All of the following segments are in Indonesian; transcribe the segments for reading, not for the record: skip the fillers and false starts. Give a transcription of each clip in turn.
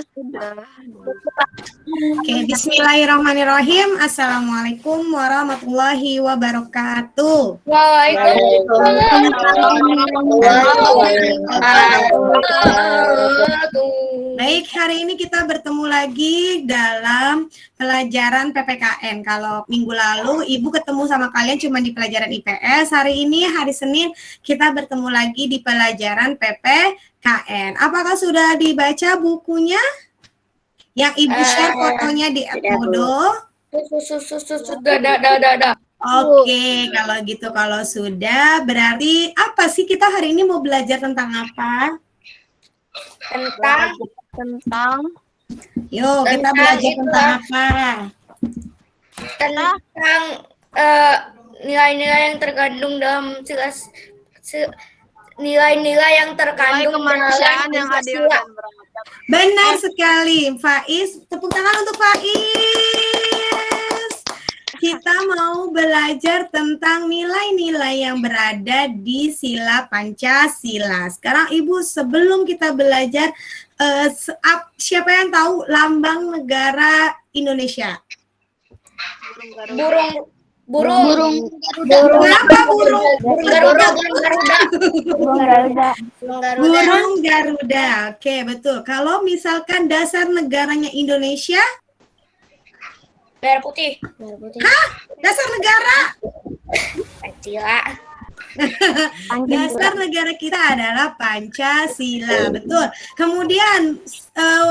sudah. Oke, bismillahirrahmanirrahim. Assalamualaikum warahmatullahi wabarakatuh. Baik, hari ini kita bertemu lagi dalam pelajaran PPKN. Kalau minggu lalu Ibu ketemu sama kalian cuma di pelajaran IPS, hari ini hari Senin kita bertemu lagi di pelajaran PPKN. Apakah sudah dibaca bukunya? Yang Ibu share fotonya di Edmodo? Sudah. Oke, kalau gitu, kalau sudah, berarti apa sih kita hari ini mau belajar tentang apa? Tentang Yuk, kita belajar tentang apa? Tentang nilai-nilai yang terkandung dalam nilai-nilai yang terkandung kemanusiaan yang adil dan beradab. Benar sekali, Faiz. Tepuk tangan untuk Faiz. Kita mau belajar tentang nilai-nilai yang berada di sila Pancasila. Sekarang Ibu, sebelum kita belajar, siapa yang tahu lambang negara Indonesia? Burung Kenapa burung? Burung Garuda. Oke, betul. Kalau misalkan dasar negaranya Indonesia? Merah putih. Hah? Dasar negara? Pancasila. Dasar negara kita adalah Pancasila, betul. Kemudian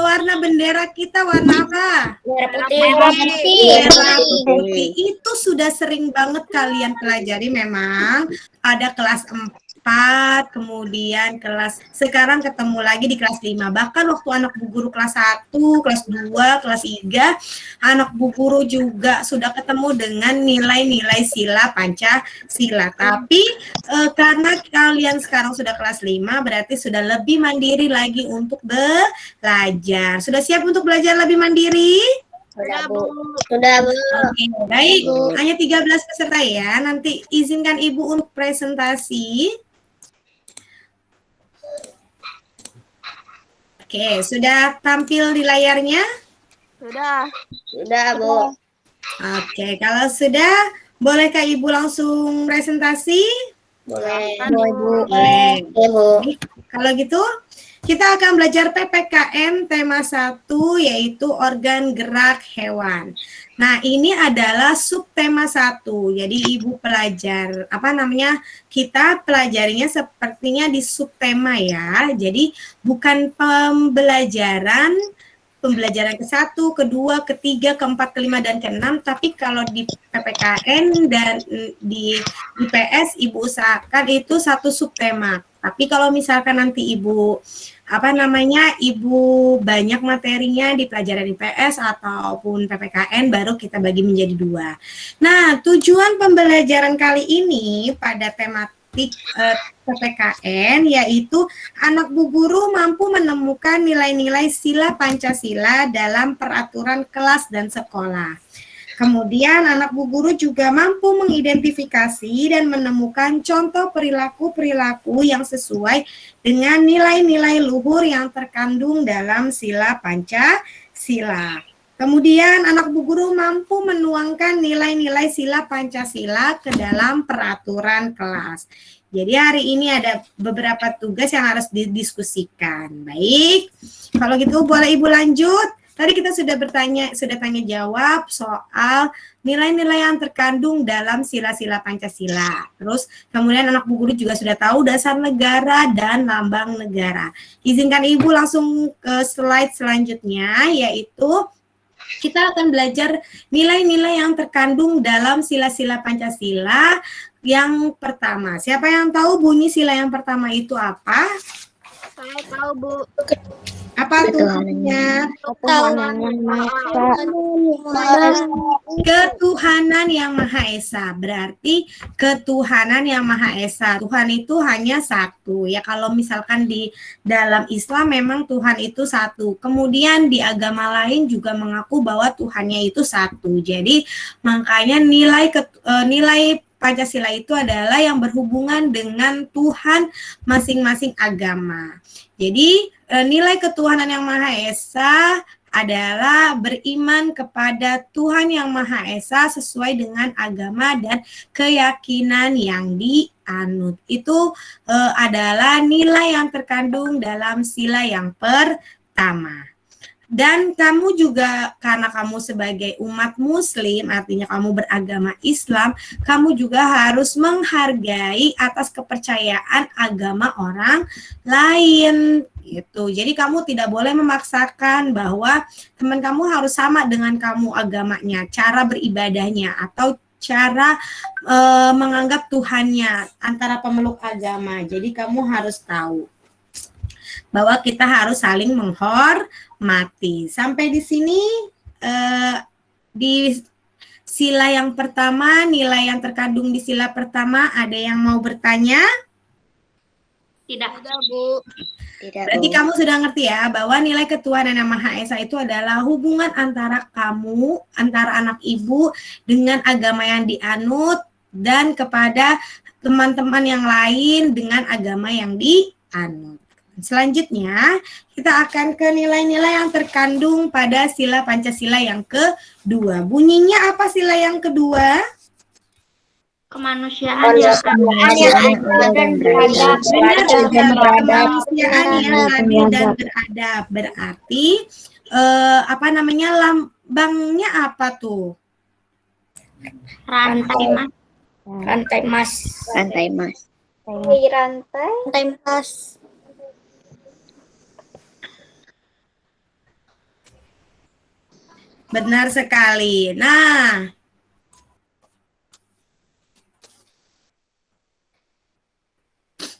warna bendera kita warna apa? Merah putih. Merah putih. Itu sudah sering banget kalian pelajari memang. Ada kelas 4, kemudian sekarang ketemu lagi di kelas 5. Bahkan waktu anak Bu Guru kelas 1, kelas 2, kelas 3, anak Bu Guru juga sudah ketemu dengan nilai-nilai sila Pancasila. Tapi karena kalian sekarang sudah kelas 5, berarti sudah lebih mandiri lagi untuk belajar. Sudah siap untuk belajar lebih mandiri? Sudah, Bu. Oke, baik. Hanya 13 peserta ya. Nanti izinkan Ibu untuk presentasi. Oke, sudah tampil di layarnya? Sudah, Bu. Oke, kalau sudah, bolehkah Ibu langsung presentasi? Boleh. Boleh. Bu. Kalau gitu, kita akan belajar PPKN tema 1, yaitu organ gerak hewan. Nah, ini adalah subtema 1. Jadi Ibu pelajar, kita pelajarinya sepertinya di subtema ya. Jadi bukan pembelajaran ke-1, ke-2, ke-3, ke-4, ke-5, dan ke-6. Tapi kalau di PPKN dan di IPS, Ibu usahakan itu satu subtema. Tapi kalau misalkan nanti Ibu Ibu banyak materinya di pelajaran IPS ataupun PPKN, baru kita bagi menjadi 2. Nah, tujuan pembelajaran kali ini pada tematik PPKN yaitu anak Bu Guru mampu menemukan nilai-nilai sila Pancasila dalam peraturan kelas dan sekolah. Kemudian anak Bu Guru juga mampu mengidentifikasi dan menemukan contoh perilaku-perilaku yang sesuai dengan nilai-nilai luhur yang terkandung dalam sila Pancasila. Kemudian anak Bu Guru mampu menuangkan nilai-nilai sila Pancasila ke dalam peraturan kelas. Jadi hari ini ada beberapa tugas yang harus didiskusikan. Baik, kalau gitu boleh Ibu lanjut. Tadi kita sudah tanya jawab soal nilai-nilai yang terkandung dalam sila-sila Pancasila. Terus kemudian anak Bu Guru juga sudah tahu dasar negara dan lambang negara. Izinkan Ibu langsung ke slide selanjutnya, yaitu kita akan belajar nilai-nilai yang terkandung dalam sila-sila Pancasila. Yang pertama, siapa yang tahu bunyi sila yang pertama itu apa? saya tahu, Bu. Apa tuh bunyinya? Ketuhanan yang Maha Esa. Berarti ketuhanan yang Maha Esa. Tuhan itu hanya satu. Ya, kalau misalkan di dalam Islam memang Tuhan itu satu. Kemudian di agama lain juga mengaku bahwa Tuhannya itu satu. Jadi makanya nilai Pancasila itu adalah yang berhubungan dengan Tuhan masing-masing agama. Jadi nilai ketuhanan yang Maha Esa adalah beriman kepada Tuhan yang Maha Esa sesuai dengan agama dan keyakinan yang dianut. Itu adalah nilai yang terkandung dalam sila yang pertama. Dan kamu juga, karena kamu sebagai umat muslim, artinya kamu beragama Islam, kamu juga harus menghargai atas kepercayaan agama orang lain gitu. Jadi kamu tidak boleh memaksakan bahwa teman kamu harus sama dengan kamu agamanya, cara beribadahnya atau cara menganggap Tuhannya antara pemeluk agama. Jadi kamu harus tahu bahwa kita harus saling menghormati. Sampai di sini di sila yang pertama, nilai yang terkandung di sila pertama, ada yang mau bertanya? Tidak. Sudah, Bu. Tidak, Berarti Bu. kamu sudah ngerti ya bahwa nilai ketuhanan yang Maha Esa itu adalah hubungan antara kamu, antara anak ibu dengan agama yang dianut dan kepada teman-teman yang lain dengan agama yang dianut. Selanjutnya, kita akan ke nilai-nilai yang terkandung pada sila Pancasila yang kedua. Bunyinya apa sila yang kedua? Kemanusiaan yang adil dan beradab. Benar sekali, kemanusiaan yang adil dan beradab. Berarti lambangnya apa tuh? rantai mas. Rantai emas. Rantai emas. Rantai mas. Benar sekali. Nah,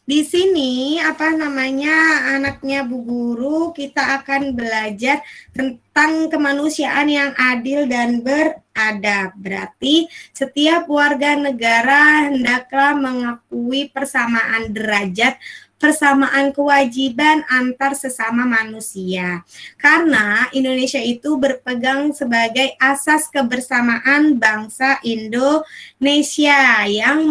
di sini anaknya Bu Guru, kita akan belajar tentang kemanusiaan yang adil dan beradab. Berarti setiap warga negara hendaklah mengakui persamaan derajat, persamaan kewajiban antar sesama manusia. Karena Indonesia itu berpegang sebagai asas kebersamaan bangsa Indonesia yang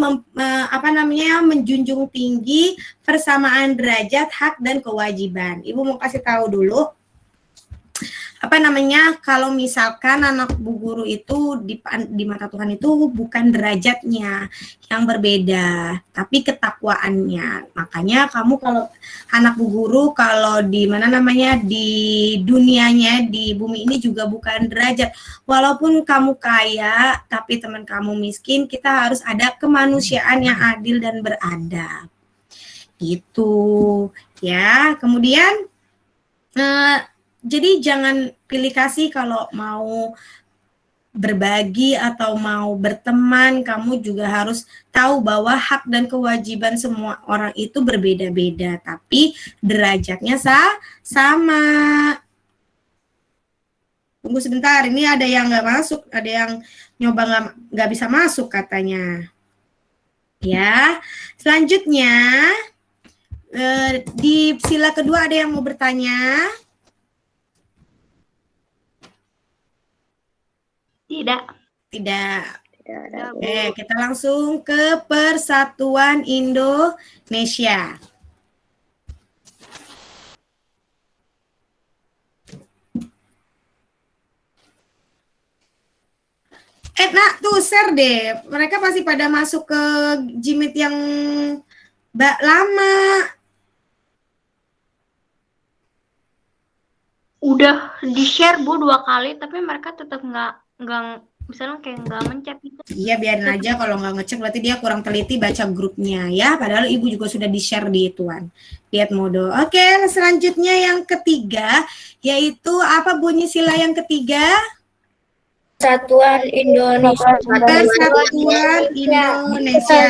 menjunjung tinggi persamaan derajat, hak dan kewajiban. Ibu mau kasih tahu dulu kalau misalkan anak Bu Guru itu di mata Tuhan itu bukan derajatnya yang berbeda, tapi ketakwaannya. Makanya kamu kalau anak Bu Guru kalau di dunianya, di bumi ini juga bukan derajat. Walaupun kamu kaya tapi teman kamu miskin, kita harus ada kemanusiaan yang adil dan beradab. Gitu ya. Kemudian jadi jangan pilih kasih kalau mau berbagi atau mau berteman, kamu juga harus tahu bahwa hak dan kewajiban semua orang itu berbeda-beda, tapi derajatnya sama. Tunggu sebentar, ini ada yang nggak masuk, ada yang nyoba nggak bisa masuk katanya. Ya, selanjutnya di sila kedua ada yang mau bertanya? Tidak. Oke, kita langsung ke Persatuan Indonesia. Nak, tuh share deh. Mereka pasti pada masuk ke Jimit yang lama. Udah di-share Bu 2 kali, tapi mereka tetap nggak misalnya kayak nggak mencet gitu. Iya, biarin aja kalau nggak ngecek berarti dia kurang teliti baca grupnya ya. Padahal ibu juga sudah di-share di ituan. Lihat mode. Oke, selanjutnya yang ketiga yaitu apa bunyi sila yang ketiga? Persatuan Indonesia. Persatuan Indonesia.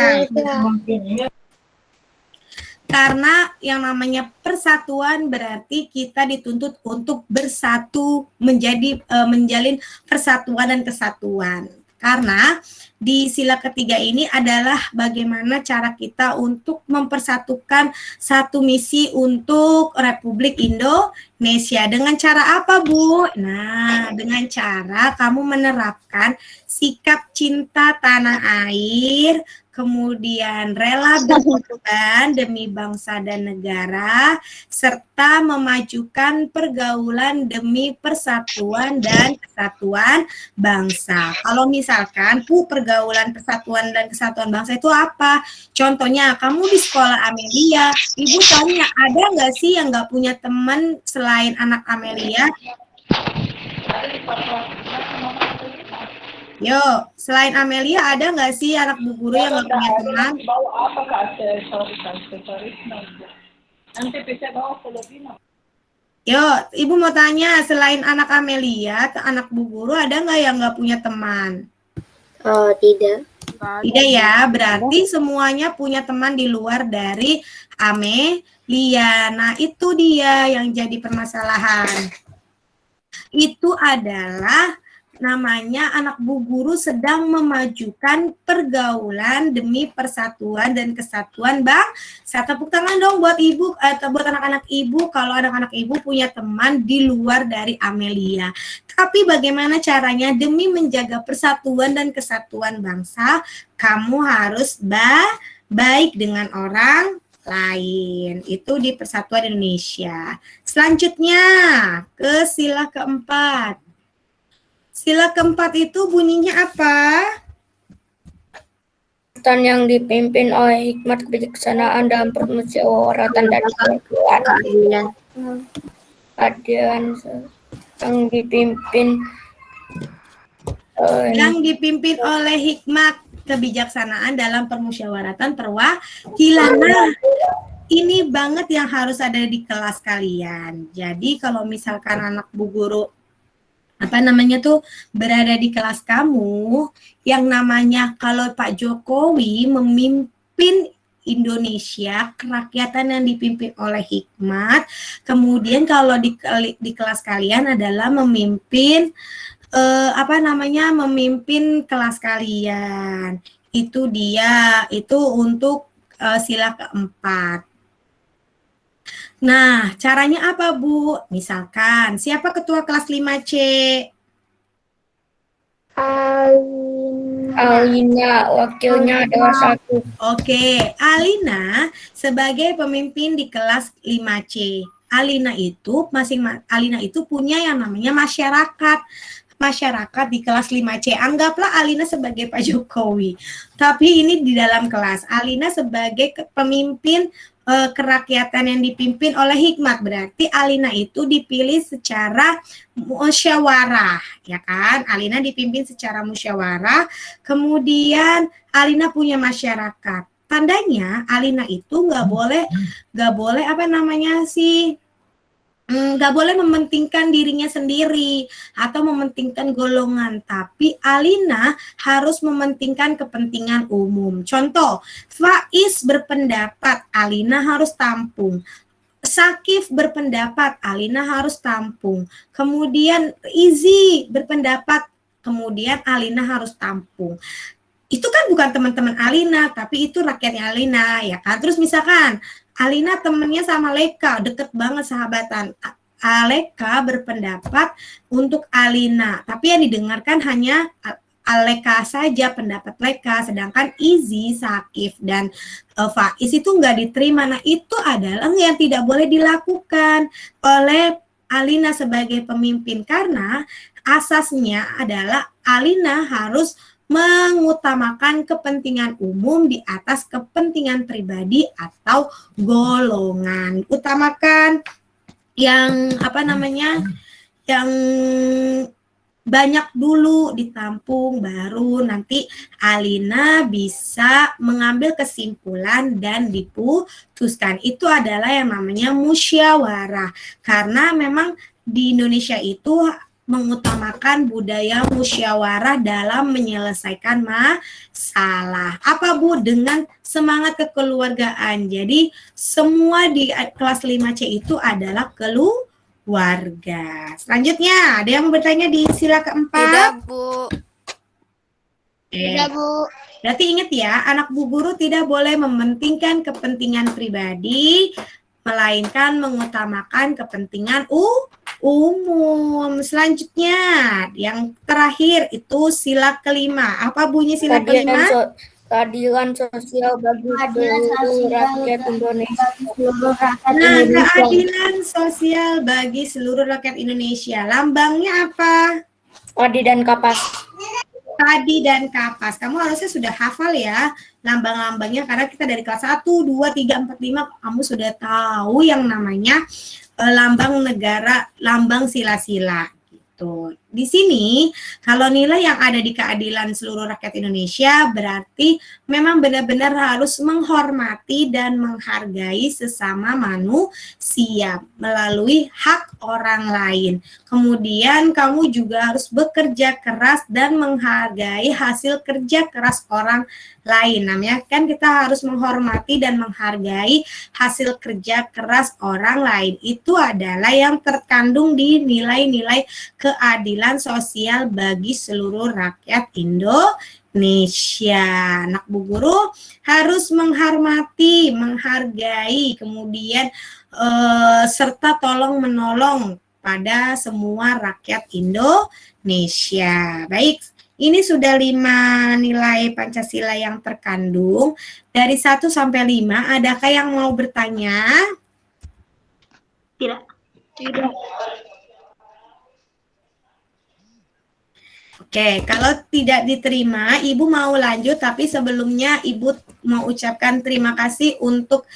Karena yang namanya persatuan berarti kita dituntut untuk bersatu, menjalin persatuan dan kesatuan. Karena di sila ketiga ini adalah bagaimana cara kita untuk mempersatukan satu misi untuk Republik Indonesia. Dengan cara apa, Bu? Nah, dengan cara kamu menerapkan sikap cinta tanah air, kemudian rela berkorban demi bangsa dan negara, serta memajukan pergaulan demi persatuan dan kesatuan bangsa. Kalau misalkan pergaulan persatuan dan kesatuan bangsa itu apa? Contohnya, kamu di sekolah Amelia, Ibu tanya, ada nggak sih yang nggak punya teman selain anak Amelia? Yo, selain Amelia ada nggak sih anak Bu Guru yang nggak punya teman? Bawa apa ke aksesoris? Nanti bisa bawa ke Lobino. Yo, Ibu mau tanya, selain anak Amelia, anak Bu Guru ada nggak yang nggak punya teman? Tidak. Tidak ya, berarti semuanya punya teman di luar dari Amelia. Nah, itu dia yang jadi permasalahan. Itu adalah namanya anak Bu Guru sedang memajukan pergaulan demi persatuan dan kesatuan bangsa. Tepuk tangan dong buat Ibu atau buat anak-anak Ibu kalau anak-anak Ibu punya teman di luar dari Amelia. Tapi bagaimana caranya demi menjaga persatuan dan kesatuan bangsa, kamu harus baik dengan orang lain. Itu di Persatuan Indonesia. Selanjutnya ke sila keempat. Sila keempat itu bunyinya apa? Yang dipimpin oleh hikmat kebijaksanaan dalam permusyawaratan dan keadilan. Yang dipimpin oleh hikmat kebijaksanaan dalam permusyawaratan perwakilan. Nah, ini banget yang harus ada di kelas kalian. Jadi kalau misalkan anak Bu Guru berada di kelas kamu, yang namanya kalau Pak Jokowi memimpin Indonesia, kerakyatan yang dipimpin oleh hikmat, kemudian kalau di kelas kalian adalah memimpin memimpin kelas kalian. Itu dia, itu untuk sila keempat. Nah, caranya apa, Bu? Misalkan, siapa ketua kelas 5C? Alina, wakilnya adalah 1. Oke, Alina sebagai pemimpin di kelas 5C. Alina itu punya yang namanya masyarakat di kelas 5C. Anggaplah Alina sebagai Pak Jokowi. Tapi ini di dalam kelas. Alina sebagai pemimpin kerakyatan yang dipimpin oleh hikmat, berarti Alina itu dipilih secara musyawarah, ya kan? Alina dipimpin secara musyawarah, kemudian Alina punya masyarakat. Tandanya Alina itu nggak boleh nggak boleh mementingkan dirinya sendiri atau mementingkan golongan, tapi Alina harus mementingkan kepentingan umum. Contoh, Faiz berpendapat Alina harus tampung, Sakif berpendapat Alina harus tampung, kemudian Izi berpendapat kemudian Alina harus tampung. Itu kan bukan teman-teman Alina, tapi itu rakyatnya Alina, ya kan? Terus misalkan Alina temennya sama Leka, deket banget sahabatan. Leka berpendapat untuk Alina, tapi yang didengarkan hanya Leka saja, pendapat Leka, sedangkan Izi, Sakif, dan Faiz itu nggak diterima. Nah, itu adalah yang tidak boleh dilakukan oleh Alina sebagai pemimpin, karena asasnya adalah Alina harus mengutamakan kepentingan umum di atas kepentingan pribadi atau golongan. Utamakan yang yang banyak dulu ditampung, baru nanti Alina bisa mengambil kesimpulan dan diputuskan. Itu adalah yang namanya musyawarah, karena memang di Indonesia itu mengutamakan budaya musyawarah dalam menyelesaikan masalah. Apa, Bu? Dengan semangat kekeluargaan. Jadi semua di kelas 5C itu adalah keluarga. Selanjutnya, ada yang bertanya di sila keempat? Tidak, Bu. Tidak, Bu. Berarti ingat ya, anak Bu Guru tidak boleh mementingkan kepentingan pribadi, melainkan mengutamakan kepentingan umum. Selanjutnya, yang terakhir itu sila kelima. Apa bunyi sila kelima? keadilan sosial bagi seluruh rakyat Indonesia. Nah, keadilan sosial bagi seluruh rakyat Indonesia. Lambangnya apa? Padi dan kapas. Padi dan kapas. Kamu harusnya sudah hafal ya lambang-lambangnya karena kita dari kelas 1, 2, 3, 4, 5 kamu sudah tahu yang namanya lambang negara, lambang sila-sila gitu. Di sini kalau nilai yang ada di keadilan seluruh rakyat Indonesia berarti memang benar-benar harus menghormati dan menghargai sesama manusia melalui hak orang lain. Kemudian kamu juga harus bekerja keras dan menghargai hasil kerja keras orang lain. Namanya kan kita harus menghormati dan menghargai hasil kerja keras orang lain. Itu adalah yang terkandung di nilai-nilai keadilan sosial bagi seluruh rakyat Indonesia. Anak Bu Guru harus menghormati, menghargai, kemudian serta tolong menolong pada semua rakyat Indonesia. Baik, ini sudah 5 nilai Pancasila yang terkandung. Dari 1 sampai 5, adakah yang mau bertanya? Tidak. Tidak. Oke, kalau tidak diterima, Ibu mau lanjut, tapi sebelumnya Ibu mau ucapkan terima kasih untuk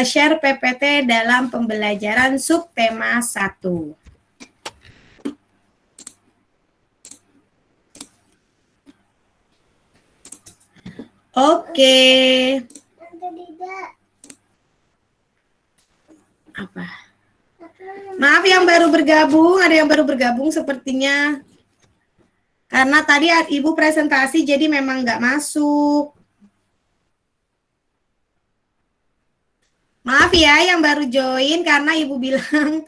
share PPT dalam pembelajaran subtema 1. Oke. Apa? Maaf yang baru bergabung, ada yang baru bergabung sepertinya. Karena tadi Ibu presentasi jadi memang nggak masuk. Maaf ya yang baru join karena Ibu bilang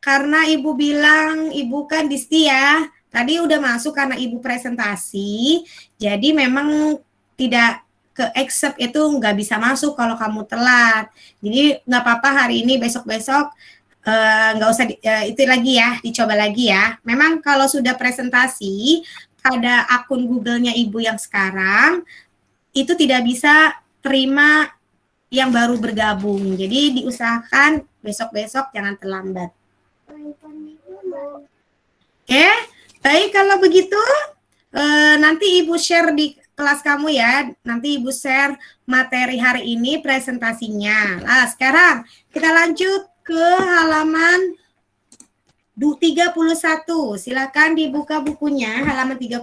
karena Ibu bilang Ibu kan Disti ya. Tadi udah masuk karena Ibu presentasi. Jadi memang tidak ke accept itu nggak bisa masuk kalau kamu telat. Jadi nggak apa-apa hari ini, besok-besok nggak usah itu lagi ya, dicoba lagi ya. Memang kalau sudah presentasi pada akun Google-nya Ibu yang sekarang, itu tidak bisa terima yang baru bergabung. Jadi diusahakan besok-besok jangan terlambat. Oke, baik kalau begitu nanti Ibu share di kelas kamu ya. Nanti Ibu share materi hari ini presentasinya. Nah, sekarang kita lanjut ke halaman 31. Silakan dibuka bukunya halaman 31.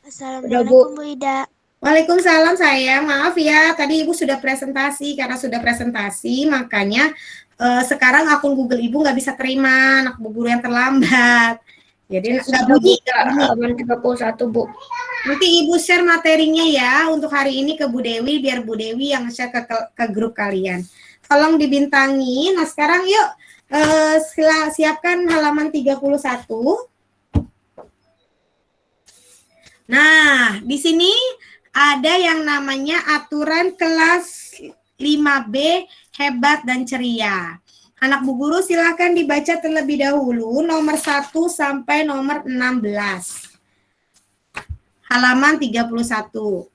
Assalamualaikum Bu Ida. Waalaikumsalam sayang. Maaf ya, tadi Ibu sudah presentasi. Karena sudah presentasi, makanya sekarang akun Google Ibu nggak bisa terima anak Bu Guru yang terlambat. Jadi nggak bunyi. Halaman 31, Bu. Nanti Ibu share materinya ya untuk hari ini ke Bu Dewi, biar Bu Dewi yang share ke grup kalian. Tolong dibintangi. Nah sekarang yuk siapkan halaman 31. Nah, di sini ada yang namanya aturan kelas 5B hebat dan ceria. Anak Bu Guru silakan dibaca terlebih dahulu nomor 1 sampai nomor 16. Halaman 31.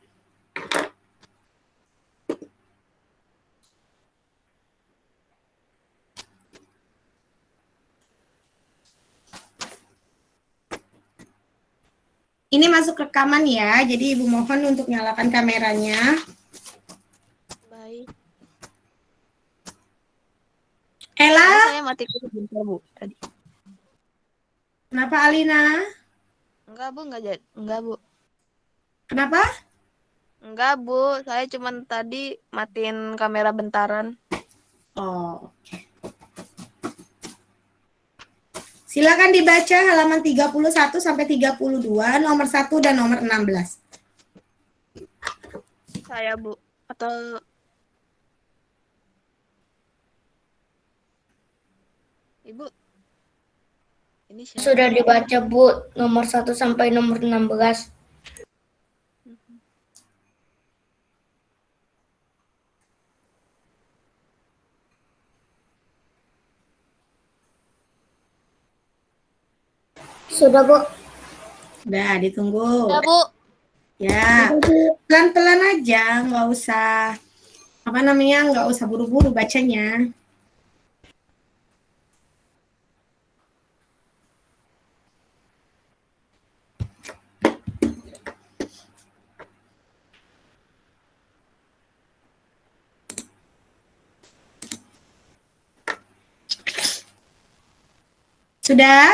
Ini masuk rekaman ya, jadi Ibu mohon untuk nyalakan kameranya. Baik. Ella? Saya mati sebentar Bu tadi. Kenapa Alina? Enggak Bu, enggak Bu. Kenapa? Enggak Bu, saya cuma tadi matiin kamera bentaran. Oh, oke. Silakan dibaca halaman 31 sampai 32, nomor 1 dan nomor 16. Saya Bu, atau Ibu? Ini siapa? Sudah dibaca, Bu, nomor 1 sampai nomor 16. Sudah, Bu. Udah, ditunggu. Ya, Bu. Ya, pelan-pelan aja, nggak usah nggak usah buru-buru bacanya. Sudah?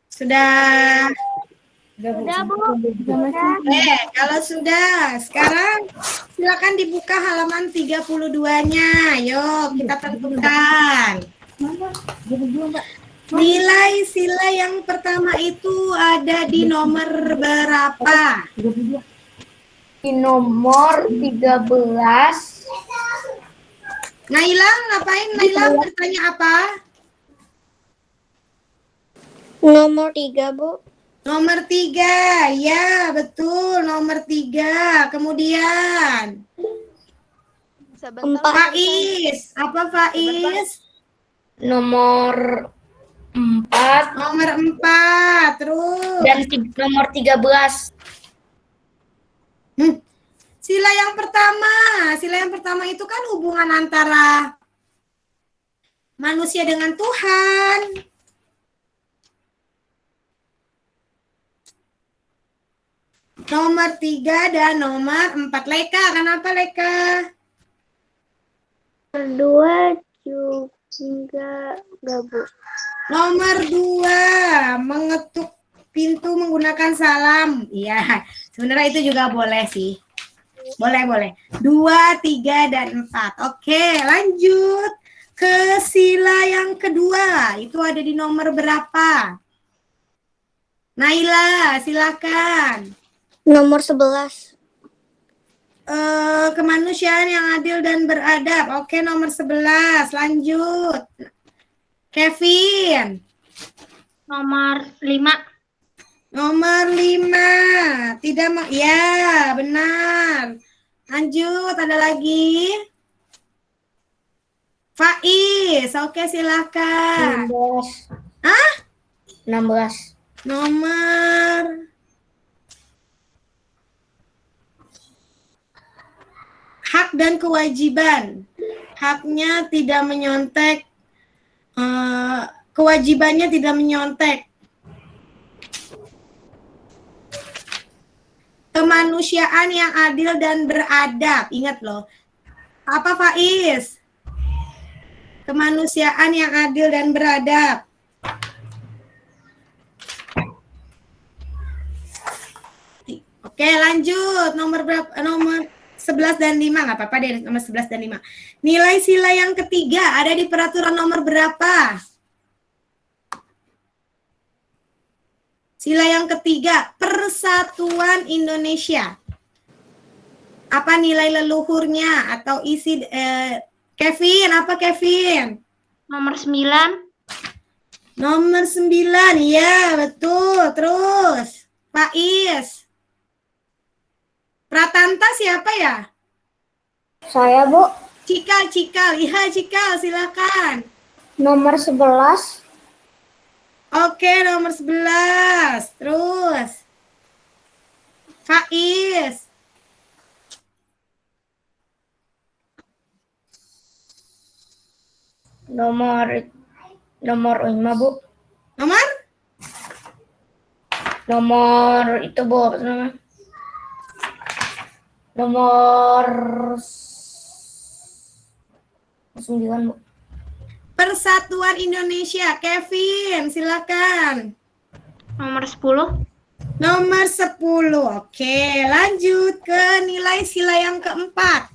Sudah. Udah, Bu. Kalau sudah, sekarang silakan dibuka halaman 32-nya. Yuk, kita tentukan. Nilai sila yang pertama itu ada di nomor berapa? Di nomor 13. Naila, ngapain? Naila bertanya apa? Nomor 3, Bu. Nomor 3, ya betul, nomor 3. Kemudian, Sebentar. Faiz, apa Faiz? Nomor 4 Nomor 4, terus. dan nomor 13. Sila yang pertama itu kan hubungan antara manusia dengan Tuhan. Nomor 3 dan nomor 4. Leka, kenapa Leka? 2 juga enggak, Bu. Nomor 2, mengetuk pintu menggunakan salam. Iya, sebenarnya itu juga boleh sih. Boleh. 2, 3, dan 4. Oke, lanjut ke sila yang kedua. Itu ada di nomor berapa? Naila, silakan. Nomor 11. Kemanusiaan yang adil dan beradab. Oke, nomor 11. Lanjut. Kevin. Nomor 5. Nomor 5. Tidak mau. Ya, benar. Lanjut, ada lagi. Faiz. Oke, silakan. 16. Hah? 16. Nomor hak dan kewajiban. Haknya tidak menyontek, kewajibannya tidak menyontek. Kemanusiaan yang adil dan beradab. Ingat loh. Apa Faiz? Kemanusiaan yang adil dan beradab. Oke, lanjut. Nomor berapa? Nomor 11 dan 5. Nggak apa-apa deh, nomor 11 dan 5. Nilai sila yang ketiga ada di peraturan nomor berapa? Sila yang ketiga, Persatuan Indonesia. Apa nilai leluhurnya atau isi Kevin, apa Kevin? Nomor 9. Nomor 9, ya betul. Terus, Faiz. Pratanta siapa ya? Saya, Bu. Cikal. Iya, Cikal, silakan. Nomor 11. Oke, nomor 11. Terus, Faiz. Nomor 5, Bu. Nomor itu, Bu, apa namanya? Nomor 9, Bu. Persatuan Indonesia. Kevin, silakan. Nomor 10. Nomor 10. Oke, lanjut ke nilai sila yang keempat.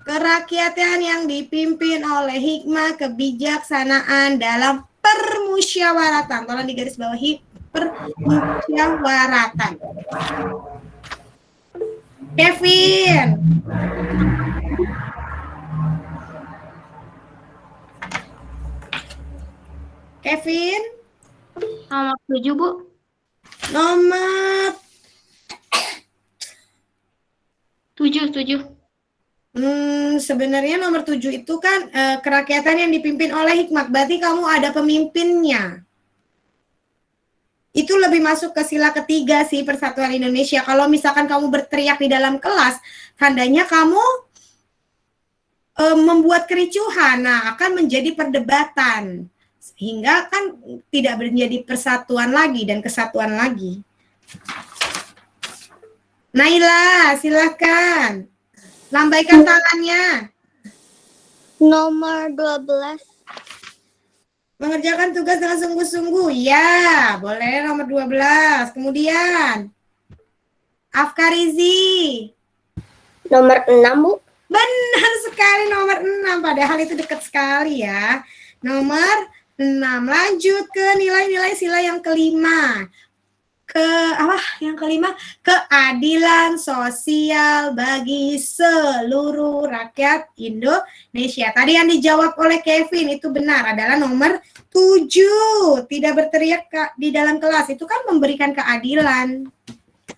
Kerakyatan yang dipimpin oleh hikmah kebijaksanaan dalam permusyawaratan. Tolong digarisbawahi, permusyawaratan. Kevin. Kevin. Nomor 7, Bu. Nomor 7. Sebenarnya nomor 7 itu kan kerakyatan yang dipimpin oleh hikmat. Berarti kamu ada pemimpinnya. Itu lebih masuk ke sila ketiga sih Persatuan Indonesia. Kalau misalkan kamu berteriak di dalam kelas, tandanya kamu membuat kericuhan. Nah, akan menjadi perdebatan. Sehingga kan tidak menjadi persatuan lagi dan kesatuan lagi. Naila, silakan. Lambaikan tangannya. Nomor 12. Mengerjakan tugas dengan sungguh-sungguh. Ya, boleh nomor 12. Kemudian, Afkarizi. Nomor 6, Bu. Benar sekali nomor 6. Padahal itu dekat sekali ya. Nomor 6. Lanjut ke nilai-nilai sila yang kelima. Yang kelima, keadilan sosial bagi seluruh rakyat Indonesia. Tadi yang dijawab oleh Kevin itu benar, adalah nomor 7. Tidak berteriak di dalam kelas, itu kan memberikan keadilan,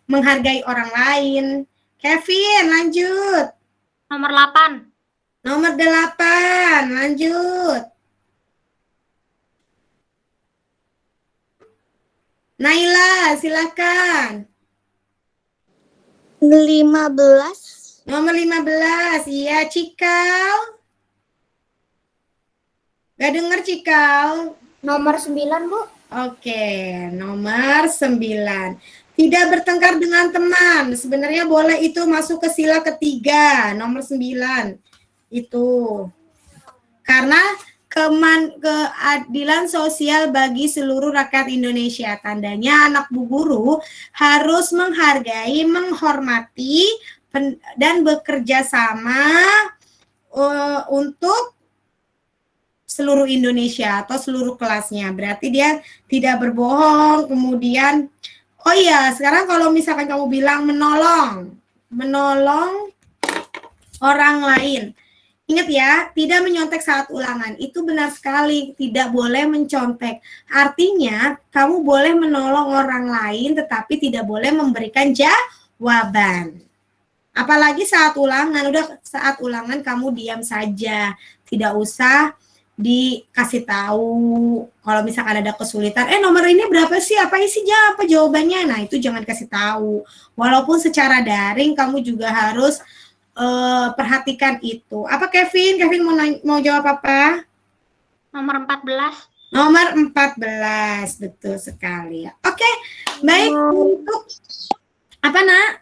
menghargai orang lain. Kevin, lanjut. Nomor 8. Nomor 8, lanjut. Naila, silakan. 15. Nomor 15, iya Cikal. Gak denger Cikal. Nomor 9, Bu. Oke, nomor 9. Tidak bertengkar dengan teman. Sebenarnya boleh itu masuk ke sila ketiga, nomor 9. Itu. Karena keadilan sosial bagi seluruh rakyat Indonesia. Tandanya anak Bu Guru harus menghargai, menghormati, dan bekerja sama untuk seluruh Indonesia atau seluruh kelasnya. Berarti dia tidak berbohong. Kemudian, oh iya, sekarang kalau misalkan kamu bilang menolong orang lain. Ingat ya, tidak menyontek saat ulangan. Itu benar sekali, tidak boleh mencontek. Artinya, kamu boleh menolong orang lain, tetapi tidak boleh memberikan jawaban. Apalagi saat ulangan, udah saat ulangan kamu diam saja. Tidak usah dikasih tahu. Kalau misalkan ada kesulitan, nomor ini berapa sih? Apa isinya? Apa jawabannya? Nah, itu jangan kasih tahu. Walaupun secara daring, kamu juga harus perhatikan itu. Apa Kevin? Kevin mau jawab apa? Nomor 14. Nomor 14, betul sekali ya. Oke, baik. Untuk apa nak?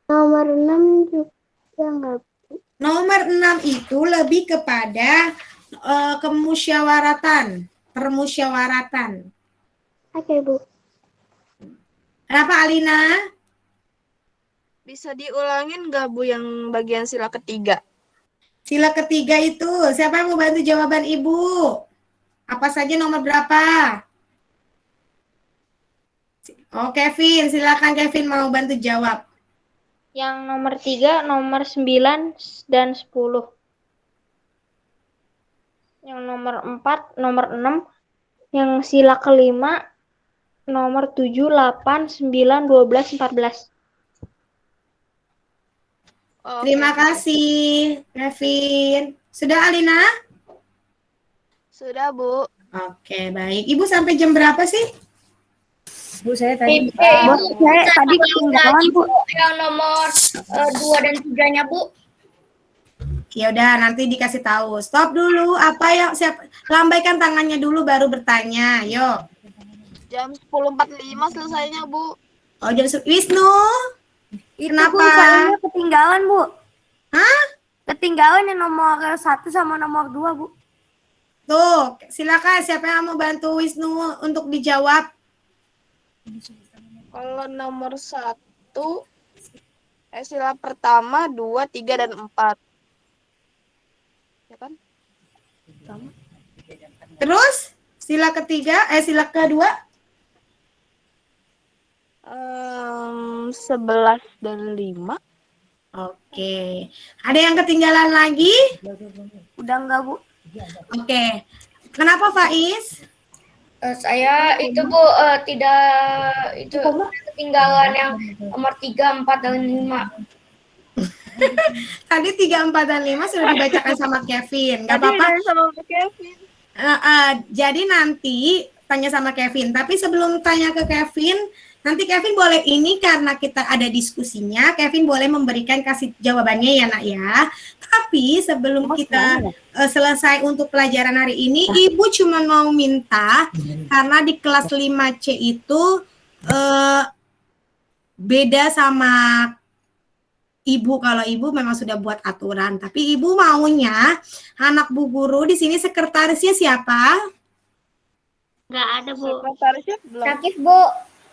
Nomor 6 juga enggak. Nomor 6 itu lebih kepada permusyawaratan. Oke, Bu. Kenapa Alina? Bisa diulangin nggak Bu yang bagian sila ketiga? Sila ketiga itu, siapa yang mau bantu jawaban Ibu? Apa saja nomor berapa? Oh, Kevin, silakan Kevin mau bantu jawab. Yang nomor 3, nomor 9, dan 10. Yang nomor 4, nomor 6. Yang sila kelima, nomor 7, 8, 9, 12, 14. Terima kasih, Kevin. Sudah, Alina? Sudah, Bu. Oke, baik. Ibu sampai jam berapa sih? Bu, saya tadi Saya tadi ketinggalan, Bu. yang nomor 2 dan 3-nya, Bu. Ya udah, nanti dikasih tahu. Stop dulu. Apa yang lambaikan tangannya dulu baru bertanya. Yuk. Jam 10.45 selesainya, Bu. Oh, jam Wisnu. Kenapa? Bu, soalnya ketinggalan, Bu. Hah? Ketinggalan yang nomor 1 sama nomor 2, Bu. Tuh, silakan siapa yang mau bantu Wisnu untuk dijawab? Kalau nomor 1, sila pertama, 2, 3, dan 4. Ya kan? Terus sila ketiga, sila kedua? 11 dan 5. Oke. Ada yang ketinggalan lagi? Udah enggak, Bu? Oke. Kenapa Faiz? Saya itu, Bu, tidak itu ketinggalan yang nomor 3, 4, dan 5. Tadi 3, 4, dan 5 sudah dibacakan sama Kevin. Nggak apa-apa. Sama Kevin. Jadi nanti tanya sama Kevin. Tapi sebelum tanya ke Kevin, nanti Kevin boleh ini karena kita ada diskusinya. Kevin boleh memberikan kasih jawabannya ya nak ya. Tapi sebelum kita selesai untuk pelajaran hari ini, Ibu cuma mau minta karena di kelas 5C itu beda sama Ibu. Kalau Ibu memang sudah buat aturan, tapi Ibu maunya anak Bu Guru di sini sekretarisnya siapa? Nggak ada, Bu. Sekretarisnya belum. Sakit, Bu.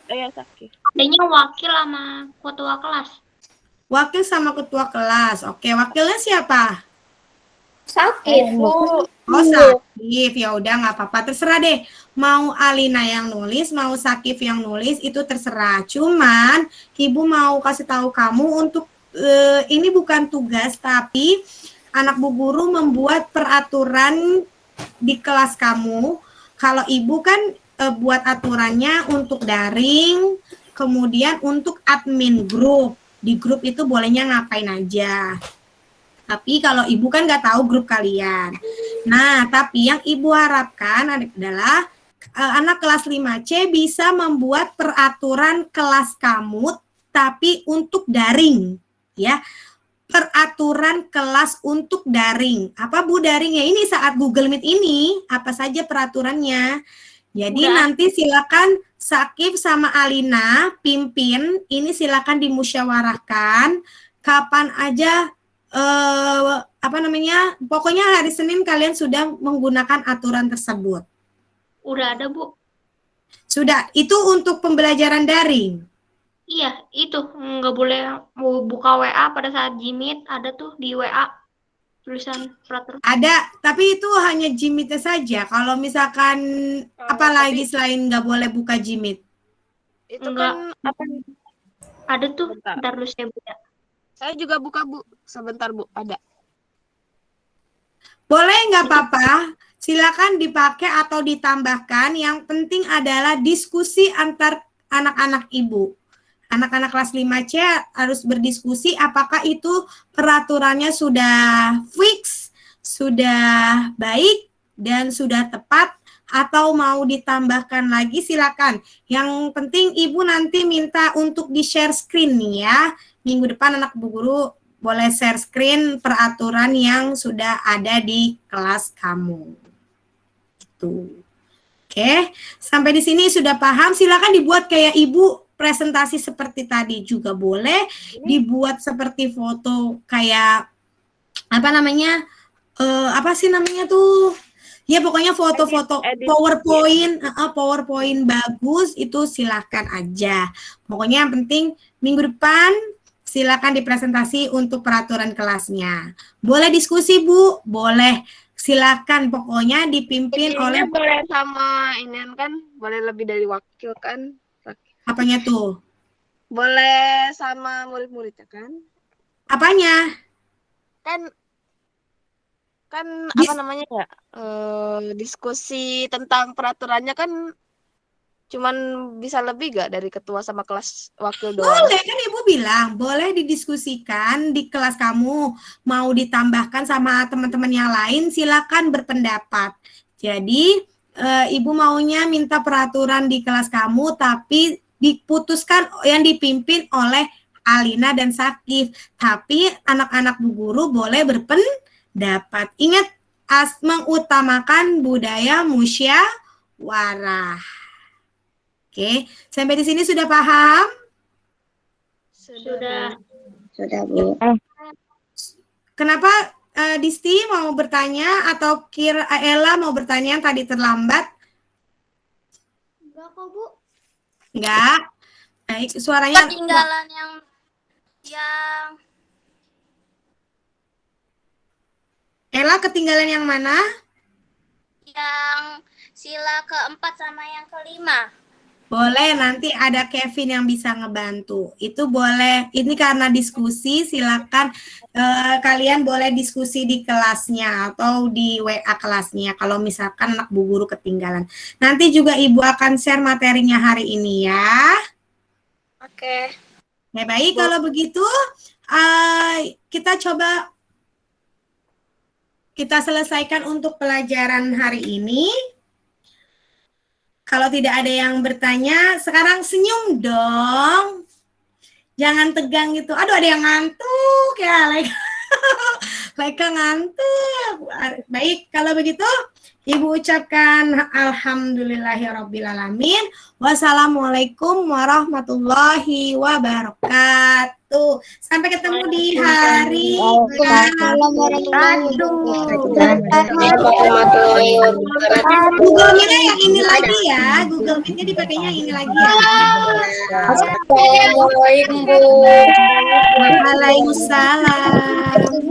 Iya, sakit. Adanya wakil sama ketua kelas. Wakil sama ketua kelas. Oke, wakilnya siapa? Sakit, Bu. Oh, Sakif. Ya udah nggak apa-apa, terserah deh. Mau Alina yang nulis, mau Sakif yang nulis, itu terserah. Cuman Ibu mau kasih tahu kamu untuk ini bukan tugas, tapi anak Bu Guru membuat peraturan di kelas kamu. Kalau Ibu kan buat aturannya untuk daring, kemudian untuk admin grup. Di grup itu bolehnya ngapain aja. Tapi kalau Ibu kan nggak tahu grup kalian. Nah, tapi yang Ibu harapkan adalah anak kelas 5C bisa membuat peraturan kelas kamu, tapi untuk daring. Ya, peraturan kelas untuk daring. Apa Bu daringnya ini saat Google Meet ini? Apa saja peraturannya? Jadi nanti silakan Sakif sama Alina pimpin. Ini silakan dimusyawarahkan. Kapan aja pokoknya hari Senin kalian sudah menggunakan aturan tersebut. Udah ada, Bu. Sudah. Itu untuk pembelajaran daring. Iya, itu nggak boleh mau buka WA pada saat Jimit, ada tuh di WA tulisan peraturan. Ada, tapi itu hanya Jimit Oh, saja. Kalau misalkan apalagi selain nggak boleh buka Jimit. Itu Enggak. kan apa? Ada tuh, Bentar. ntar dulu saya buka. Saya juga buka, Bu. Sebentar, Bu. Ada. Boleh nggak apa-apa, silakan dipakai atau ditambahkan. Yang penting adalah diskusi antar anak-anak Ibu. Anak-anak kelas 5C harus berdiskusi apakah itu peraturannya sudah fix, sudah baik, dan sudah tepat, atau mau ditambahkan lagi silakan. Yang penting Ibu nanti minta untuk di-share screen nih ya. Minggu depan anak Bu Guru boleh share screen peraturan yang sudah ada di kelas kamu. Tuh. Oke, sampai di sini sudah paham. Silakan dibuat kayak Ibu presentasi seperti tadi juga boleh. Dibuat seperti foto kayak apa namanya? Apa sih namanya tuh? Ya pokoknya foto-foto Edit. PowerPoint bagus itu silakan aja. Pokoknya yang penting minggu depan silakan dipresentasi untuk peraturan kelasnya. Boleh diskusi Bu, boleh. Silakan pokoknya dipimpin oleh boleh sama ini kan, boleh lebih dari wakil kan? apanya tuh? Boleh sama murid-muridnya kan? Apanya? Kan apa namanya ya? Diskusi tentang peraturannya kan cuman bisa lebih gak dari ketua sama kelas wakil doang? Boleh kan Ibu bilang, boleh didiskusikan di kelas kamu, mau ditambahkan sama teman-teman yang lain, silakan berpendapat. Jadi Ibu maunya minta peraturan di kelas kamu, tapi diputuskan yang dipimpin oleh Alina dan Sakif. Tapi anak-anak Bu Guru boleh berpendapat. Ingat, mengutamakan budaya musyawarah. Oke, sampai di sini sudah paham? Sudah. Sudah, Bu. Kenapa Disti mau bertanya atau Ella mau bertanya yang tadi terlambat? Enggak kok, Bu. Enggak. Baik, suaranya Ketinggalan yang Ella ketinggalan yang mana? yang sila keempat sama yang kelima. Boleh, nanti ada Kevin yang bisa ngebantu. Itu boleh. Ini karena diskusi, silakan kalian boleh diskusi di kelasnya atau di WA kelasnya. Kalau misalkan anak Bu Guru ketinggalan. Nanti juga Ibu akan share materinya hari ini ya. Oke. Ya baik, kalau begitu kita coba kita selesaikan untuk pelajaran hari ini. Kalau tidak ada yang bertanya, sekarang senyum dong. Jangan tegang gitu. Aduh, ada yang ngantuk ya, Leka ngantuk. Baik, kalau begitu Ibu ucapkan alhamdulillahirrabbilalamin. Wassalamualaikum warahmatullahi wabarakatuh. Sampai ketemu di hari Google Meet-nya yang ini lagi ya. Google Meet-nya dipakainya ini lagi ya. Assalamualaikum Bu. Waalaikumsalam.